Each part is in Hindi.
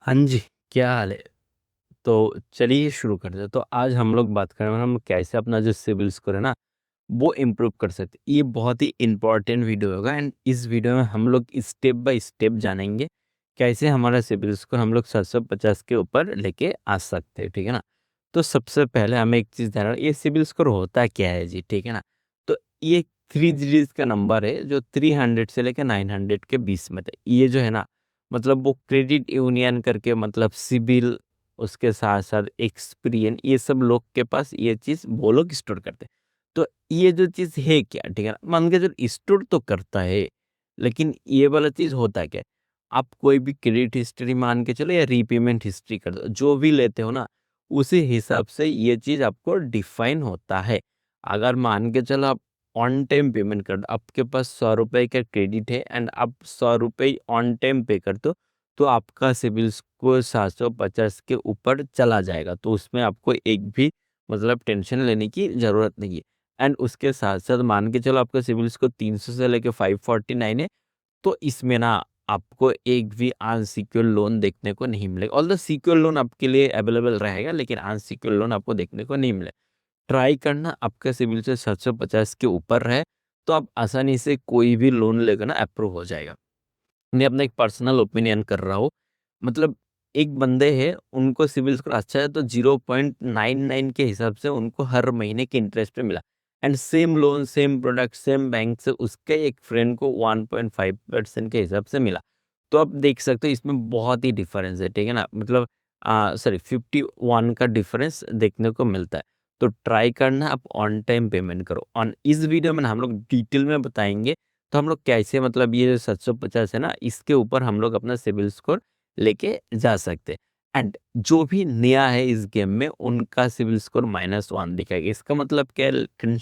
हाँ जी, क्या हाल है? तो चलिए शुरू करते हैं। तो आज हम लोग बात करेंगे हम कैसे अपना जो सिविल स्कोर है ना, वो इम्प्रूव कर सकते हैं। ये बहुत ही इम्पोर्टेंट वीडियो होगा एंड इस वीडियो में हम लोग स्टेप बाय स्टेप जानेंगे, कैसे हमारा सिविल स्कोर हम लोग 750 के ऊपर लेके आ सकते हैं, ठीक है ना? तो सबसे पहले हमें एक चीज़ ध्यान ये सिविल स्कोर होता क्या है जी, ठीक है ना? तो ये 3 डिजिट्स का नंबर है जो 300 से लेके 900 के बीच में था। ये जो है ना मतलब वो क्रेडिट यूनियन करके मतलब सिबिल उसके साथ-साथ एक्सपीरियंस ये सब लोग के पास ये चीज़ वो लोग स्टोर करते हैं। तो ये जो चीज़ है क्या, ठीक है ना? मान के चलो स्टोर तो करता है, लेकिन ये वाला चीज़ होता क्या है? आप कोई भी क्रेडिट हिस्ट्री मान के चलो या रीपेमेंट हिस्ट्री कर दो, जो भी लेते हो ना, उसी हिसाब से ये चीज़ आपको डिफाइन होता है। अगर मान के चलो आप ऑन टाइम पेमेंट कर दो, आपके पास ₹100 का क्रेडिट है एंड आप ₹100 ऑन टाइम पे कर दो, तो आपका सिबिल स्कोर 750 के ऊपर चला जाएगा। तो उसमें आपको एक भी मतलब टेंशन लेने की ज़रूरत नहीं है। एंड उसके साथ-साथ मान के चलो आपका सिबिल स्कोर 300 से लेके 549 है, तो इसमें ना आपको एक भी अनसिक्योर्ड लोन देखने को नहीं मिलेगा। ऑल्दो सिक्योर लोन आपके लिए अवेलेबल रहेगा, लेकिन अनसिक्योर्ड लोन आपको देखने को नहीं मिलेगा। ट्राई करना आपका सिबिल से 750 के ऊपर है, तो आप आसानी से कोई भी लोन लेकर ना अप्रूव हो जाएगा। मैं अपना एक पर्सनल ओपिनियन कर रहा हूँ। मतलब एक बंदे हैं, उनको सिबिल स्कोर अच्छा है तो 0.99 के हिसाब से उनको हर महीने के इंटरेस्ट पे मिला। And same loan, same product, same bank से उसके एक फ्रेंड को 1.5% के हिसाब से मिला। तो आप देख सकते हो इसमें बहुत ही डिफरेंस है, ठीक है ना? मतलब सॉरी 51 का डिफरेंस देखने को मिलता है। तो ट्राई करना आप ऑन टाइम पेमेंट करो। ऑन इस वीडियो में ना हम लोग डिटेल में बताएँगे तो हम लोग कैसे मतलब ये जो 750 है ना, इसके ऊपर हम लोग अपना सिबिल स्कोर लेके जा सकते हैं। एंड जो भी नया है इस गेम में उनका सिबिल स्कोर -1 दिखाएगा। इसका मतलब क्या है?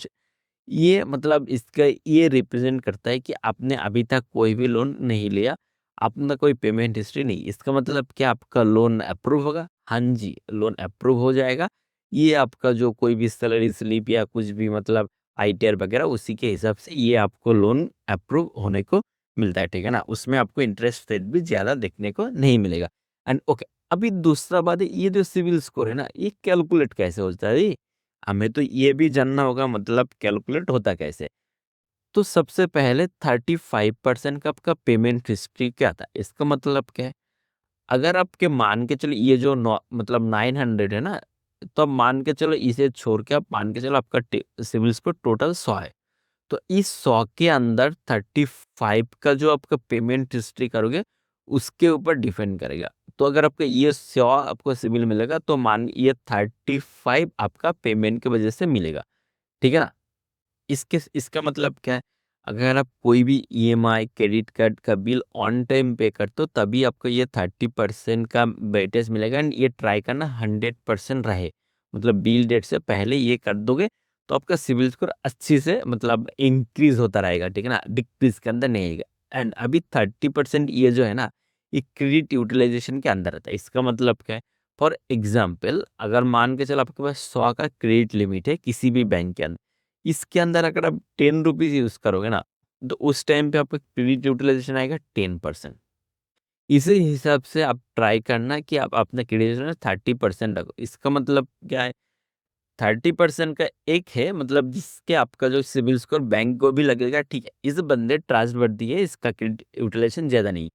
ये मतलब इसका ये रिप्रेजेंट करता है कि आपने अभी तक कोई भी लोन नहीं लिया, आपका कोई पेमेंट हिस्ट्री नहीं। इसका मतलब क्या आपका लोन अप्रूव होगा? हाँ जी, लोन अप्रूव हो जाएगा। ये आपका जो कोई भी सैलरी स्लिप या कुछ भी मतलब आईटीआर वगैरह उसी के हिसाब से ये आपको लोन अप्रूव होने को मिलता है, ठीक है ना? उसमें आपको इंटरेस्ट रेट भी ज़्यादा देखने को नहीं मिलेगा। एंड ओके, अभी दूसरा बात है ये जो सिबिल स्कोर है ना, ये कैलकुलेट कैसे होता है? हमें तो ये भी जानना होगा मतलब कैलकुलेट होता कैसे? तो सबसे पहले 35% का आपका पेमेंट हिस्ट्री क्या था? इसका मतलब क्या है? अगर आपके मान के चलिए ये जो नौ मतलब 900 है ना, तो अब मान के चलो इसे छोड़ के आप मान के चलो आपका सिविल स्कोर टोटल 100 है। तो इस 100 के अंदर 35 का जो आपका पेमेंट हिस्ट्री करोगे, उसके ऊपर डिपेंड करेगा। तो अगर आपका ये 100 आपको सिविल मिलेगा, तो मान ये 35 आपका पेमेंट की वजह से मिलेगा। ठीक है ना? इसका मतलब क्या है? अगर आप कोई भी ईएमआई, क्रेडिट कार्ड का बिल ऑन टाइम पे करते हो, तभी आपको ये 30% का वेटेज मिलेगा एंड ये ट्राई करना 100% रहे। मतलब बिल डेट से पहले ये कर दोगे, तो आपका सिबिल स्कोर अच्छी से मतलब इंक्रीज़ होता रहेगा, ठीक है ना? डिक्रीज़ के अंदर नहीं आएगा। एंड अभी 30% ये जो है ना, ये क्रेडिट यूटिलाइज़ेशन के अंदर आता है। इसका मतलब क्या है? फॉर एग्ज़ाम्पल अगर मान के चलो आपके पास 100 का क्रेडिट लिमिट है किसी भी बैंक के अंदर। इसके अंदर अगर आप 10 रुपीज़ यूज़ करोगे ना, तो उस टाइम पे आपका क्रेडिट यूटिलाइज़ेशन आएगा 10%। इसी हिसाब से आप ट्राई करना कि आप अपना क्रेडिट जो है 30% रखो। इसका मतलब क्या है? 30% का एक है मतलब जिसके आपका जो सिबिल स्कोर बैंक को भी लगेगा ठीक है, इस बंदे ट्रस्टवर्दी है, इसका क्रेडिट यूटिलाइज़ेशन ज़्यादा नहीं।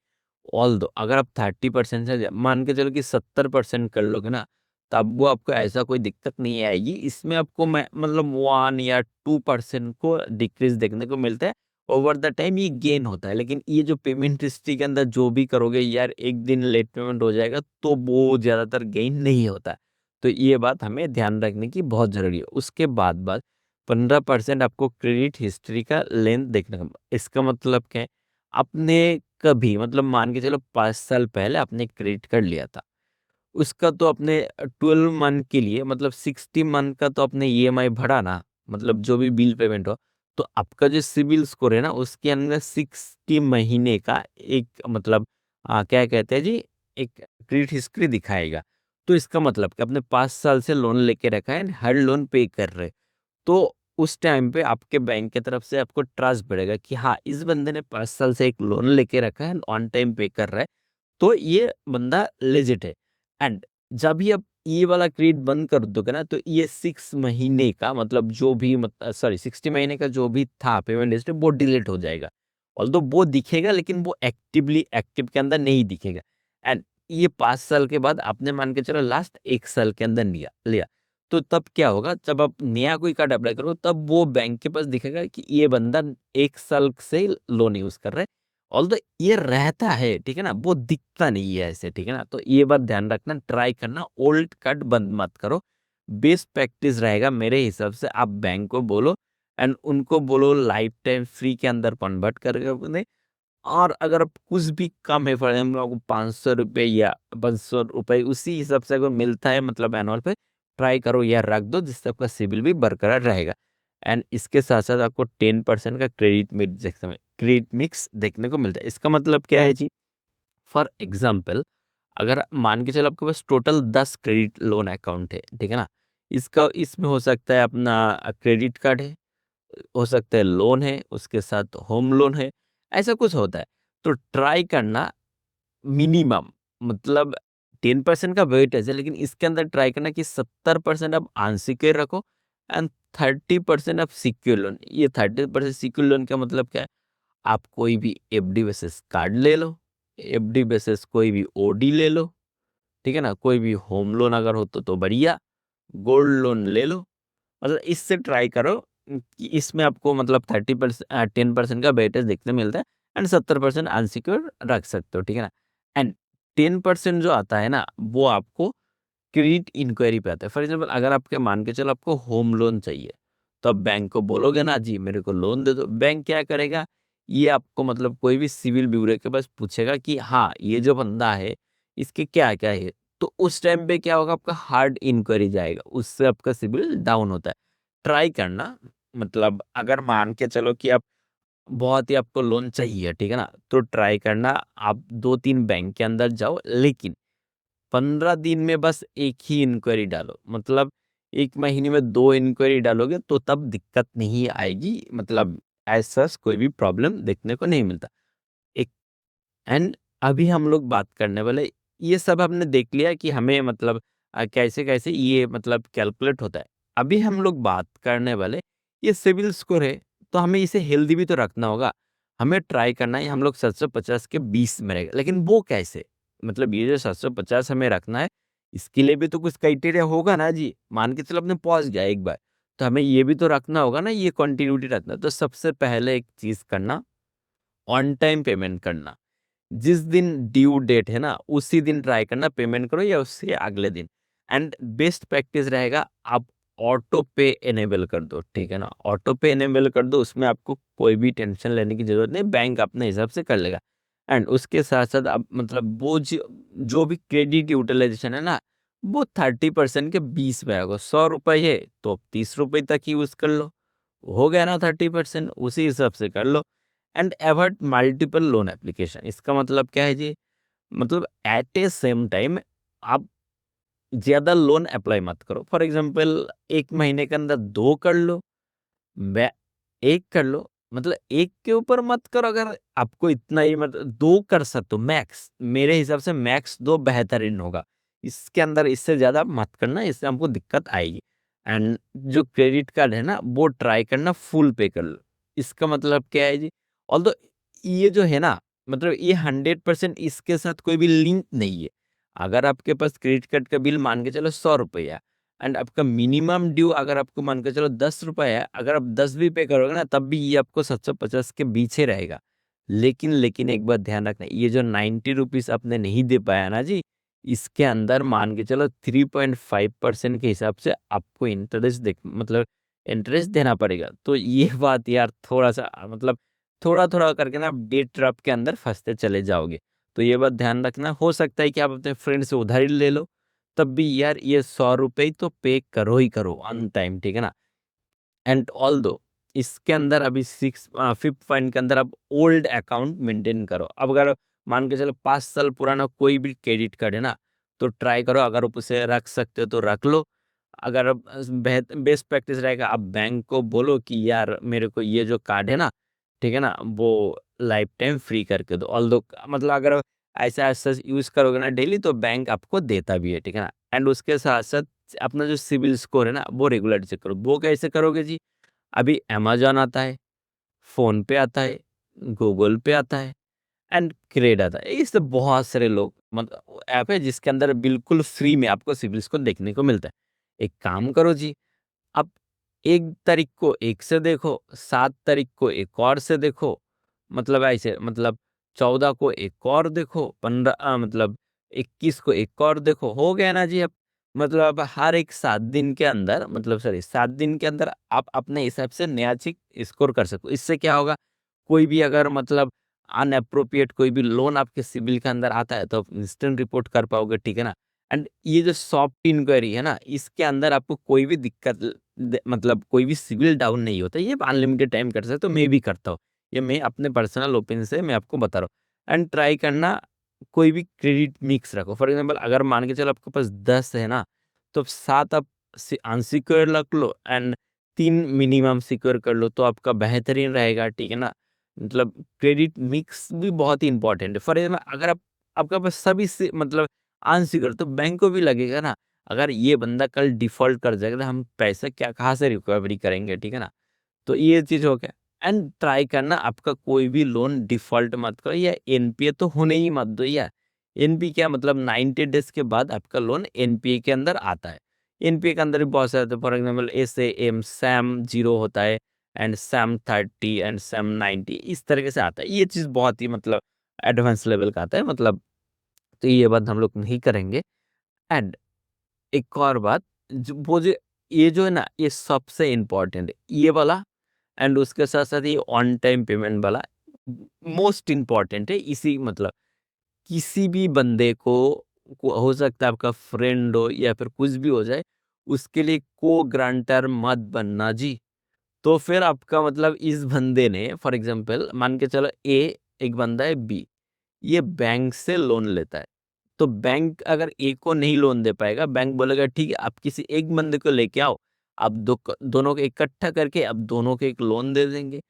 ऑल्दो अगर आप 30% से मान के चलो कि 70% कर लोगे ना, तब वो आपको ऐसा कोई दिक्कत नहीं आएगी। इसमें आपको मैं मतलब 1 या 2% को डिक्रीज़ देखने को मिलता है। ओवर द टाइम ये गेन होता है। लेकिन ये जो पेमेंट हिस्ट्री के अंदर जो भी करोगे यार, एक दिन लेट पेमेंट हो जाएगा, तो वो ज़्यादातर गेन नहीं होता है। तो ये बात हमें ध्यान रखने की बहुत ज़रूरी है। उसके बाद 15% आपको क्रेडिट हिस्ट्री का लेंथ देखने का इसका मतलब क्या है? आपने कभी मतलब मान के चलो 5 साल पहले आपने क्रेडिट कार्ड लिया था। उसका तो आपने 12 मंथ के लिए मतलब 60 मंथ का तो आपने ईएमआई भरा ना, मतलब जो भी बिल पेमेंट हो, तो आपका जो सिबिल स्कोर है ना उसके अंदर 60 महीने का एक मतलब क्या कहते हैं जी, एक क्रेडिट हिस्ट्री दिखाएगा। तो इसका मतलब कि आपने 5 साल से लोन लेके रखा है, हर लोन पे कर रहे हैं। तो उस टाइम पे आपके बैंक की तरफ से आपको ट्रस्ट बढ़ेगा कि हाँ, इस बंदे ने 5 साल से एक लोन लेके रखा है, ऑन टाइम पे कर रहा है। तो ये बंदा लेजिट है। एंड जब भी आप ये वाला क्रेडिट बंद कर दोगे ना, तो ये 6 महीने का मतलब जो भी सॉरी 60 महीने का जो भी था पेमेंट हिस्ट्री वो डिलीट हो जाएगा। ऑल्दो वो दिखेगा लेकिन वो एक्टिवली एक्टिव के अंदर नहीं दिखेगा। एंड ये 5 साल के बाद आपने मान के चलो लास्ट 1 साल के अंदर लिया लिया, तो तब क्या होगा, जब आप नया कोई कार्ड अप्लाई करो तब वो बैंक के पास दिखेगा कि ये बंदा 1 साल से लोन यूज़ कर रहा है। ऑल्दो ये रहता है, ठीक है ना? वो दिखता नहीं है ऐसे, ठीक है ना? तो ये बात ध्यान रखना, ट्राई करना, ओल्ड कार्ड बंद मत करो। बेस्ट प्रैक्टिस रहेगा मेरे हिसाब से, आप बैंक को बोलो एंड उनको बोलो लाइफ टाइम फ्री के अंदर कन्वर्ट करके दें। और अगर आप कुछ भी कम है, फॉर एग्जाम्पल आपको 500 रुपये या 500 रुपये उसी हिसाब से अगर मिलता है मतलब एनुअल पे, ट्राई करो या रख दो जिससे आपका सिबिल भी बरकरार रहेगा। एंड इसके साथ साथ आपको 10% का क्रेडिट मिक्स देखने को मिलता है। इसका मतलब क्या है जी, फॉर एग्जाम्पल अगर मान के चलो आपके पास टोटल 10 क्रेडिट लोन अकाउंट है, ठीक है ना? इसका इसमें हो सकता है अपना क्रेडिट कार्ड है, हो सकता है लोन है, उसके साथ होम लोन है, ऐसा कुछ होता है। तो ट्राई करना मिनिमम मतलब 10% का वेटेज है, लेकिन इसके अंदर ट्राई करना कि 70% आप अनसिक्योर रखो एंड 30% आप सिक्योर लोन। ये 30% सिक्योर लोन का मतलब क्या है, आप कोई भी एफडी बेसिस कार्ड ले लो, एफडी बेसिस कोई भी ओडी ले लो, ठीक है ना? कोई भी होम लोन अगर हो तो बढ़िया, गोल्ड लोन ले लो। मतलब इससे ट्राई करो कि इसमें आपको मतलब 10% का वेटेज देखने मिलता है एंड 70% अनसिक्योर रख सकते हो, ठीक है ना? एंड 10% जो आता है ना, वो आपको क्रेडिट इंक्वायरी पे आता है। फॉर एग्जाम्पल अगर आपके मान के चलो आपको होम लोन चाहिए, तो आप बैंक को बोलोगे ना जी मेरे को लोन दे दो, बैंक क्या करेगा, ये आपको मतलब कोई भी सिविल ब्यूरो के पास पूछेगा कि हाँ ये जो बंदा है इसके क्या क्या है। तो उस टाइम पे क्या होगा, आपका हार्ड इंक्वायरी जाएगा, उससे आपका सिविल डाउन होता है। ट्राई करना मतलब अगर मान के चलो कि आप बहुत ही आपको लोन चाहिए, ठीक है ना? तो ट्राई करना आप 2-3 बैंक के अंदर जाओ, लेकिन 15 दिन में बस एक ही इंक्वायरी डालो। मतलब 1 महीने में 2 इंक्वायरी डालोगे तो तब दिक्कत नहीं आएगी, मतलब ऐसा कोई भी प्रॉब्लम देखने को नहीं मिलता। एक एंड अभी हम लोग बात करने वाले, ये सब हमने देख लिया कि हमें मतलब कैसे-कैसे ये मतलब कैलकुलेट होता है। अभी हम लोग बात करने वाले, ये सिबिल स्कोर है, तो हमें इसे हेल्दी भी तो रखना होगा। हमें ट्राई करना है हम लोग 750 के 20 में रहेगा, लेकिन वो कैसे? मतलब ये जो 750 हमें रखना है, इसके लिए भी तो कुछ क्राइटेरिया होगा ना जी। मान के चलो आपने पहुँच गया एक बार, तो हमें ये भी तो रखना होगा ना, ये कंटिन्यूटी रखना। तो सबसे पहले एक चीज़ करना, ऑन टाइम पेमेंट करना। जिस दिन ड्यू डेट है ना, उसी दिन ट्राई करना पेमेंट करो या उससे अगले दिन। एंड बेस्ट प्रैक्टिस रहेगा, आप ऑटो पे इनेबल कर दो, ठीक है ना? ऑटो पे इनेबल कर दो, उसमें आपको कोई भी टेंशन लेने की जरूरत नहीं, बैंक अपने हिसाब से कर लेगा। एंड उसके साथ साथ आप मतलब वो जो भी क्रेडिट यूटिलाइजेशन है ना, वो 30% के 20 में आएगा। 100 रुपये है तो 30 रुपये तक ही यूज कर लो, हो गया ना 30%, उसी हिसाब से कर लो। And avoid multiple loan application, इसका मतलब क्या है जी, मतलब एट ए सेम टाइम आप ज्यादा लोन अप्लाई मत करो। फॉर एग्जांपल 1 महीने के अंदर 2 कर लो, बै 1 कर लो, मतलब 1 के ऊपर मत करो। अगर आपको इतना ही मतलब 2 कर सकते हो मैक्स, मेरे हिसाब से मैक्स 2 बेहतरीन होगा। इसके अंदर इससे ज़्यादा मत करना, इससे हमको दिक्कत आएगी। एंड जो क्रेडिट कार्ड है ना, वो ट्राई करना फुल पे कर लो। इसका मतलब क्या है जी? ऑल्दो ये जो है ना, मतलब ये 100% इसके साथ कोई भी लिंक नहीं है। अगर आपके पास क्रेडिट कार्ड का बिल मान के चलो 100 रुपया एंड आपका मिनिमम ड्यू अगर आपको मान के चलो 10 रुपए है, अगर आप 10 भी पे करोगे ना तब भी ये आपको 750 के बीच ही रहेगा। लेकिन एक बात ध्यान रखना, ये जो 90 रुपीज़ आपने नहीं दे पाया ना जी, इसके अंदर मान के चलो 3.5% के हिसाब से आपको इंटरेस्ट देख मतलब इंटरेस्ट देना पड़ेगा। तो ये बात यार थोड़ा-सा मतलब थोड़ा-थोड़ा करके ना आप डेट ट्रैप के अंदर फँसते चले जाओगे। तो ये बात ध्यान रखना, हो सकता है कि आप अपने फ्रेंड से उधारी ले लो, तब भी यार ये 100 रुपए ही तो पे करो ही करो ऑन टाइम, ठीक है ना? एंड ऑल्दो इसके अंदर अभी 5th पॉइंट के अंदर आप ओल्ड अकाउंट मेंटेन करो। अब अगर मान के चलो 5 साल पुराना कोई भी क्रेडिट कार्ड है ना, तो ट्राई करो अगर आप उसे रख सकते हो तो रख लो। अगर आप बेस्ट प्रैक्टिस रहेगा, आप बैंक को बोलो कि यार मेरे को ये जो कार्ड है ना, ठीक है ना? वो लाइफ टाइम फ्री करके दो। ऑल्दो मतलब अगर ऐसा ऐसा यूज़ करोगे ना डेली, तो बैंक आपको देता भी है, ठीक है ना। एंड उसके साथ-साथ अपना जो सिबिल स्कोर है ना, वो रेगुलर चेक करो। वो कैसे करोगे जी? अभी अमेज़न आता है, फ़ोनपे आता है, गूगल पे आता है एंड क्रेड आता है। इससे बहुत सारे लोग मतलब ऐप है जिसके अंदर बिल्कुल फ्री में आपको सिबिल स्कोर देखने को मिलता है। एक काम करो जी, आप 1 तारीख को एक से देखो, 7 तारीख को एक और से देखो, मतलब ऐसे मतलब 14 को एक और देखो, 15 मतलब 21 को एक और देखो, हो गया ना जी अब। मतलब हर एक 7 दिन के अंदर मतलब सॉरी 7 दिन के अंदर आप अपने हिसाब से नया चीज़ स्कोर कर सकते हो। इससे क्या होगा, कोई भी अगर मतलब अनएप्रोप्रिएट कोई भी लोन आपके सिबिल के अंदर आता है, तो आप इंस्टेंट रिपोर्ट कर पाओगे, ठीक है ना। एंड ये जो सॉफ्ट इंक्वायरी है ना, इसके अंदर आपको कोई भी दिक्कत मतलब कोई भी सिविल डाउन नहीं होता। ये अनलिमिटेड टाइम कर सकते हो, मैं भी करता हूँ। ये मैं अपने पर्सनल ओपिनियन से मैं आपको बता रहा हूँ। एंड ट्राई करना, कोई भी क्रेडिट मिक्स रखो। फॉर एग्जांपल अगर मान के चलो आपके पास 10 है ना, तो 7 आप अनसिक्योर रख लो एंड 3 मिनिमम सिक्योर कर लो, तो आपका बेहतरीन रहेगा, ठीक है ना। मतलब क्रेडिट मिक्स भी बहुत ही इंपॉर्टेंट है। फॉर एग्जाम्पल अगर आप आपके पास सभी से मतलब अनसिक्योर, तो बैंक को भी लगेगा ना, अगर ये बंदा कल डिफ़ॉल्ट कर जाएगा तो हम पैसा क्या कहाँ से रिकवरी करेंगे, ठीक है ना? तो ये चीज़ हो गया। एंड ट्राई करना आपका कोई भी लोन डिफ़ॉल्ट मत करो या एनपीए तो होने ही मत दो यार। एनपीए क्या मतलब 90 डेज़ के बाद आपका लोन एनपीए के अंदर आता है। एनपीए के अंदर भी बहुत सारे होते हैं, फॉर एग्ज़ाम्पल एसएएम, सैम 0 होता है एंड सैम 30 एंड सैम 90 इस तरीके से आता है। ये चीज़ बहुत ही मतलब एडवांस लेवल का आता है मतलब, तो ये बात हम लोग नहीं करेंगे। एंड एक और बात, जो ये जो है ना, ये सबसे इम्पोर्टेंट है, ये वाला। एंड उसके साथ-साथ ये ऑन टाइम पेमेंट वाला मोस्ट इम्पोर्टेंट है। इसी मतलब किसी भी बंदे को हो सकता है आपका फ्रेंड हो या फिर कुछ भी हो जाए, उसके लिए को-ग्रांटर मत बनना जी। तो फिर आपका मतलब इस बंदे ने फॉर एग्ज़ाम्पल मान के चलो एक बंदा है बी, ये बैंक से लोन लेता है। तो बैंक अगर ए को नहीं लोन दे पाएगा, बैंक बोलेगा ठीक है आप किसी एक बंदे को लेके आओ, आप दोनों को इकट्ठा करके अब दोनों को एक लोन दे देंगे।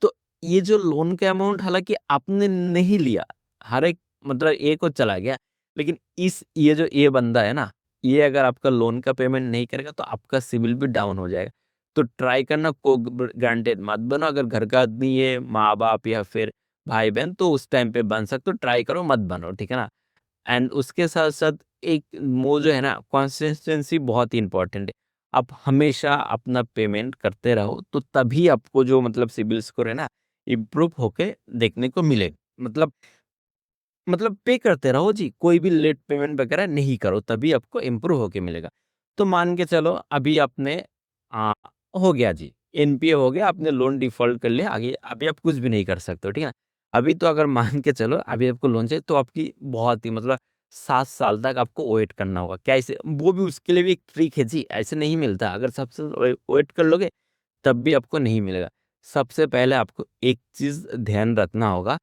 तो ये जो लोन का अमाउंट हालाँकि आपने नहीं लिया, हर एक मतलब ए को चला गया, लेकिन इस ये जो ए बंदा है ना, ये अगर आपका लोन का पेमेंट नहीं करेगा तो आपका सिबिल भी डाउन हो जाएगा। तो ट्राई करना को ग्रांटेड मत बनो, अगर घर का आदमी है, माँ-बाप या फिर भाई-बहन तो उस टाइम पे बन सकते हो, ट्राई करो मत बनो, ठीक है ना? एंड उसके साथ-साथ एक वो जो है ना कंसिस्टेंसी बहुत ही इम्पोर्टेंट है। आप हमेशा अपना पेमेंट करते रहो, तो तभी आपको जो मतलब सिबिल स्कोर है ना, इम्प्रूव होके देखने को मिलेगा। मतलब पे करते रहो जी, कोई भी लेट पेमेंट वगैरह नहीं करो, तभी आपको इम्प्रूव होके मिलेगा। तो मान के चलो अभी आपने अ, हो गया जी, एनपीए हो गया, आपने लोन डिफ़ॉल्ट कर लिया, आगे अभी आप कुछ भी नहीं कर सकते हो, ठीक है ना? अभी तो अगर मान के चलो अभी आपको लोन चाहिए तो आपकी बहुत ही मतलब 7 साल तक आपको वेट करना होगा। कैसे? वो भी उसके लिए भी एक ट्रिक है जी, ऐसे नहीं मिलता। अगर सबसे वेट कर लोगे तब भी आपको नहीं मिलेगा। सबसे पहले आपको एक चीज़ ध्यान रखना होगा,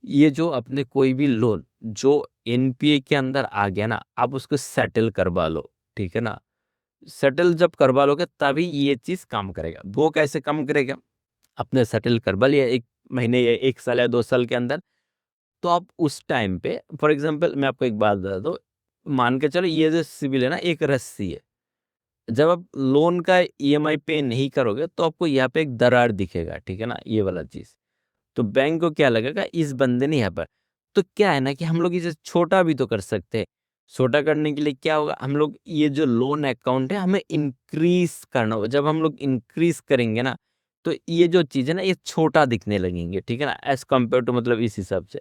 ये जो अपने कोई भी लोन जो एनपीए के अंदर आ गया ना, आप उसको सेटल करवा लो, ठीक है ना? सेटल जब करवा लोगे तभी ये चीज़ काम करेगा। वो कैसे काम करेगा? आपने सेटल करवा लिया 1 महीने या 1 साल या 2 साल के अंदर, तो आप उस टाइम पे फॉर एग्ज़ाम्पल मैं आपको एक बात बता दूँ, मान के चलो ये जो सिबिल है ना एक रस्सी है। जब आप लोन का ईएमआई पे नहीं करोगे तो आपको यहाँ पे एक दरार दिखेगा, ठीक है ना? ये वाला चीज़। तो बैंक को क्या लगेगा इस बंदे ने यहाँ पर, तो क्या है ना कि हम लोग इसे छोटा भी तो कर सकते हैं। छोटा करने के लिए क्या होगा, हम लोग ये जो लोन अकाउंट है हमें इंक्रीज़ करना होगा। जब हम लोग इंक्रीज़ करेंगे ना, तो ये जो चीज़ है ना ये छोटा दिखने लगेंगे, ठीक है ना? एज़ कम्पेयर टू मतलब इस हिसाब से।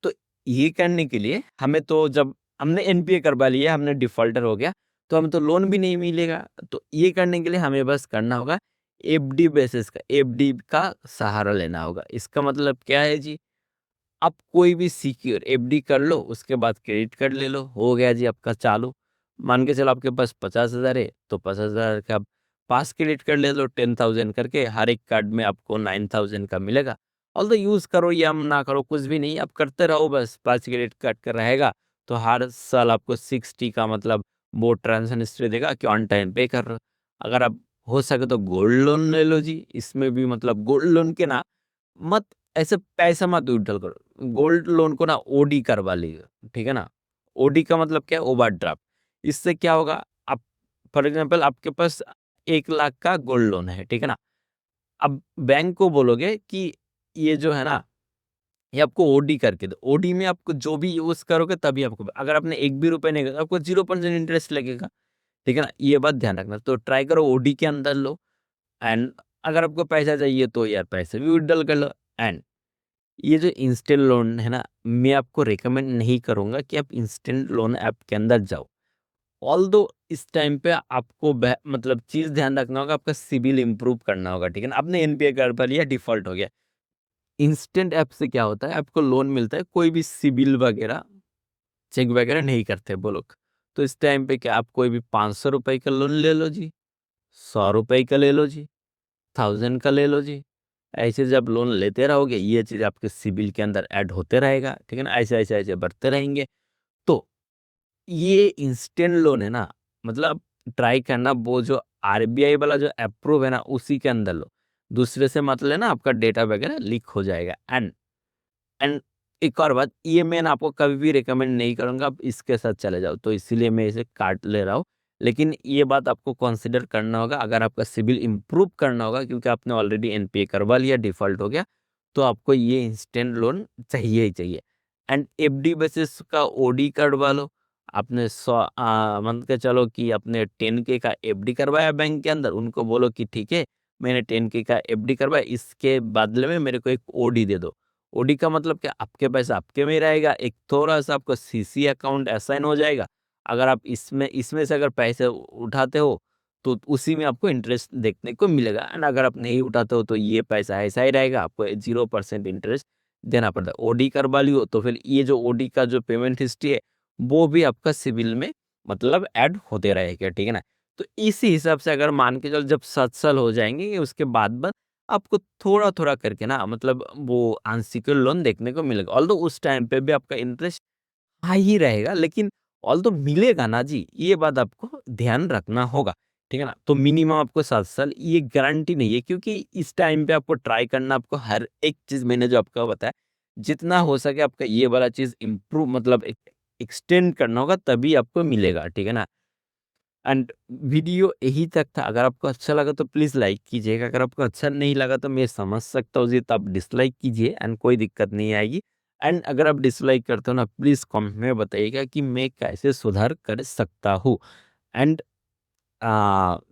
तो ये करने के लिए हमें तो जब हमने एनपीए करवा लिया, हमने डिफ़ॉल्टर हो गया, तो हमें तो लोन भी नहीं मिलेगा। तो ये करने के लिए हमें बस करना होगा एफडी बेसिस का, एफडी का सहारा लेना होगा। इसका मतलब क्या है जी? आप कोई भी सिक्योर एफडी कर लो, उसके बाद क्रेडिट कार्ड ले लो, हो गया जी आपका चालू। मान के चलो आपके पास 50,000 है, तो 50,000 का आप 5 क्रेडिट कार्ड ले लो 10,000 करके, हर एक कार्ड में आपको 9,000 का मिलेगा। ऑल्दो यूज़ करो या ना करो कुछ भी नहीं, आप करते रहो बस 5 क्रेडिट कार्ड का रहेगा, तो हर साल आपको 60 का मतलब वो ट्रांज़ैक्शन हिस्ट्री देगा कि ऑन टाइम पे कर रहे हो। अगर आप हो सके तो गोल्ड लोन ले लो जी, इसमें भी मतलब गोल्ड लोन के ना मत ऐसे पैसा मत विड्रॉल करो। गोल्ड लोन को ना ओडी करवा लीजिए, ठीक है ना? ओडी का मतलब क्या है? ओवरड्राफ्ट। इससे क्या होगा? आप फॉर एग्जांपल आपके पास 1 लाख का गोल्ड लोन है, ठीक है ना? अब बैंक को बोलोगे कि ये जो है ना, ये आपको ओडी करके दो। ओडी में आपको जो भी यूज़ करोगे तभी आपको, अगर आपने 1 भी रुपए नहीं करा, आपको 0% इंटरेस्ट लगेगा, ठीक है ना? ये बात ध्यान रखना। तो ट्राई करो ओडी के अंदर लो। एंड अगर आपको पैसा चाहिए तो यार पैसे भी विथड्रॉल कर लो। एंड ये जो इंस्टेंट लोन है ना, मैं आपको रिकमेंड नहीं करूँगा कि आप इंस्टेंट लोन ऐप के अंदर जाओ। ऑल्दो इस टाइम पे आपको मतलब चीज़ ध्यान रखना होगा, आपका सिबिल इम्प्रूव करना होगा, ठीक है ना? आपने एनपीए कर पा लिया, डिफ़ॉल्ट हो गया। इंस्टेंट ऐप से क्या होता है, आपको लोन मिलता है, कोई भी सिबिल वगैरह चेक वगैरह नहीं करते वो लोग। तो इस टाइम पे क्या, आप कोई भी 500 रुपए का लोन ले लो जी, 100 रुपए का ले लो जी, 1000 का ले लो जी। ऐसे जब लोन लेते रहोगे, ये चीज़ आपके सिबिल के अंदर ऐड होते रहेगा, ठीक है ना? ऐसे-ऐसे बढ़ते रहेंगे। तो ये इंस्टेंट लोन है ना, मतलब ट्राई करना वो जो आरबीआई वाला जो अप्रूव है ना, उसी के अंदर लो। दूसरे से मत लेना, आपका डेटा वगैरह लीक हो जाएगा। एंड एक और बात, ये मैं ना आपको कभी भी रिकमेंड नहीं करूँगा आप इसके साथ चले जाओ, तो इसीलिए मैं इसे काट ले रहा हूँ। लेकिन ये बात आपको कंसीडर करना होगा, अगर आपका सिबिल इम्प्रूव करना होगा, क्योंकि आपने ऑलरेडी एनपीए करवा लिया, डिफ़ॉल्ट हो गया, तो आपको ये इंस्टेंट लोन चाहिए ही चाहिए। एंड एफडी बेसिस का ओडी करवा लो। आपने मान के चलो कि आपने 10 के का एफडी करवाया बैंक के अंदर, उनको बोलो कि ठीक है, मैंने 10 के का एफडी करवाया, इसके बदले में मेरे को एक ओडी दे दो। ओडी का मतलब क्या, आपके पैसा आपके में ही रहेगा, एक थोड़ा-सा आपको सीसी अकाउंट असाइन हो जाएगा। अगर आप इसमें इसमें से अगर पैसे उठाते हो, तो उसी में आपको इंटरेस्ट देखने को मिलेगा। एंड अगर आप नहीं उठाते हो, तो ये पैसा ऐसा ही रहेगा, आपको 0% इंटरेस्ट देना पड़ता है। ओडी करवा लियो, तो फिर ये जो ओडी का जो पेमेंट हिस्ट्री है, वो भी आपका सिबिल में मतलब ऐड होते रहेगा, ठीक है ना? तो इसी हिसाब से अगर मान के चलो, जब 7 साल हो जाएँगे, उसके बाद आपको थोड़ा-थोड़ा करके ना, मतलब वो अनसिक्योर्ड लोन देखने को मिलेगा। ऑल्दो उस टाइम पे भी आपका इंटरेस्ट हाई ही रहेगा, लेकिन ऑल्दो मिलेगा ना जी, ये बात आपको ध्यान रखना होगा, ठीक है ना? तो मिनिमम आपको 7 साल, ये गारंटी नहीं है, क्योंकि इस टाइम पे आपको ट्राई करना, आपको हर एक चीज़ मैंने जो आपको बताया, जितना हो सके आपका ये वाला चीज़ इम्प्रूव, मतलब एक्सटेंड करना होगा, तभी आपको मिलेगा, ठीक है ना? एंड वीडियो यही तक था। अगर आपको अच्छा लगा तो प्लीज़ लाइक कीजिएगा। अगर आपको अच्छा नहीं लगा तो मैं समझ सकता हूँ जी, तो आप डिसलाइक कीजिए, एंड कोई दिक्कत नहीं आएगी। एंड अगर आप डिसलाइक करते हो ना, प्लीज़ कमेंट में बताइएगा कि मैं कैसे सुधार कर सकता हूँ। एंड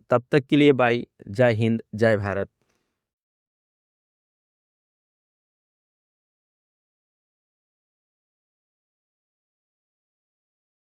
तब तक के लिए बाय। जय हिंद, जय भारत।